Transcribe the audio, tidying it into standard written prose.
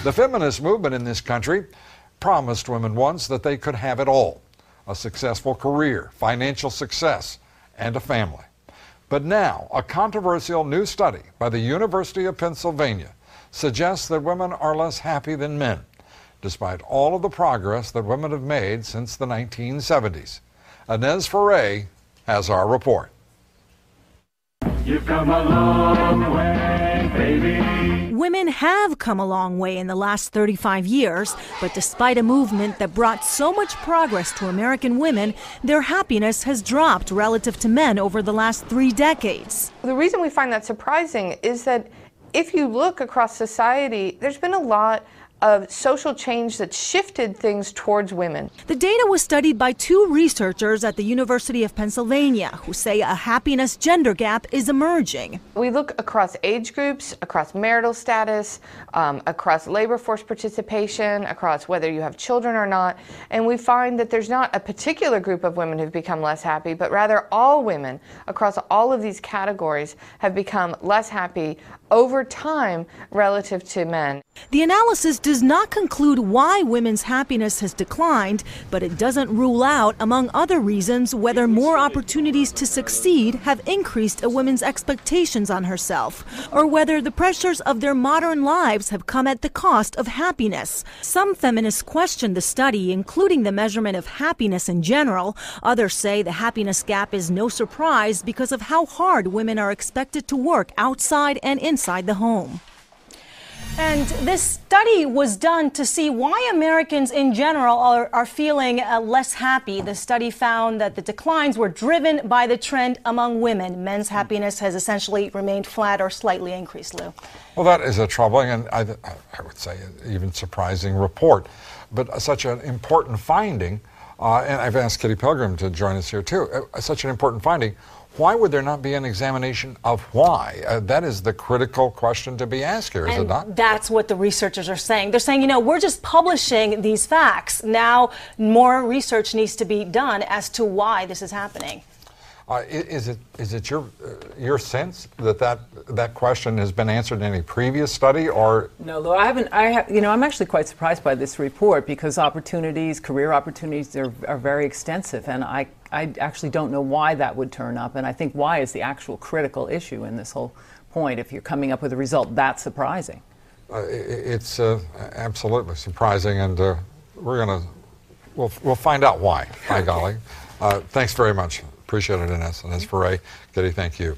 The feminist movement in this country promised women once that they could have it all: a successful career, financial success, and a family. But now, a controversial new study by the University of Pennsylvania suggests that women are less happy than men, despite all of the progress that women have made since the 1970s. Inez Ferre has our report. You've come a long way, baby. Women have come a long way in the last 35 years, but despite a movement that brought so much progress to American women, their happiness has dropped relative to men over the last 3 decades. The reason we find that surprising is that if you look across society, there's been a lot of social change that shifted things towards women. The data was studied by 2 researchers at the University of Pennsylvania who say a happiness gender gap is emerging. We look across age groups, across marital status, across labor force participation, across whether you have children or not, and we find that there's not a particular group of women who've become less happy, but rather all women across all of these categories have become less happy over time relative to men. The analysis does not conclude why women's happiness has declined, but it doesn't rule out, among other reasons, whether more opportunities to succeed have increased a woman's expectations on herself, or whether the pressures of their modern lives have come at the cost of happiness. Some feminists question the study, including the measurement of happiness in general. Others say the happiness gap is no surprise because of how hard women are expected to work outside and inside the home. And this study was done to see why Americans in general are feeling less happy. The study found that the declines were driven by the trend among women. Men's happiness has essentially remained flat or slightly increased, Lou. Well, that is a troubling and I would say even surprising report, but such an important finding, and I've asked Kitty Pilgrim to join us here too, such an important finding. Why would there not be an examination of why? That is the critical question to be asked here, is it not? That's what the researchers are saying. They're saying, you know, we're just publishing these facts. Now more research needs to be done as to why this is happening. Is it your sense that question has been answered in any previous study, or? No, Lou, I haven't. I'm actually quite surprised by this report because career opportunities are very extensive, and I actually don't know why that would turn up, and I think why is the actual critical issue in this whole point. If you're coming up with a result that's surprising, it's absolutely surprising, and we'll find out why. By golly, thanks very much. Appreciate it, Inez. Inez Ferre. Kitty, thank you.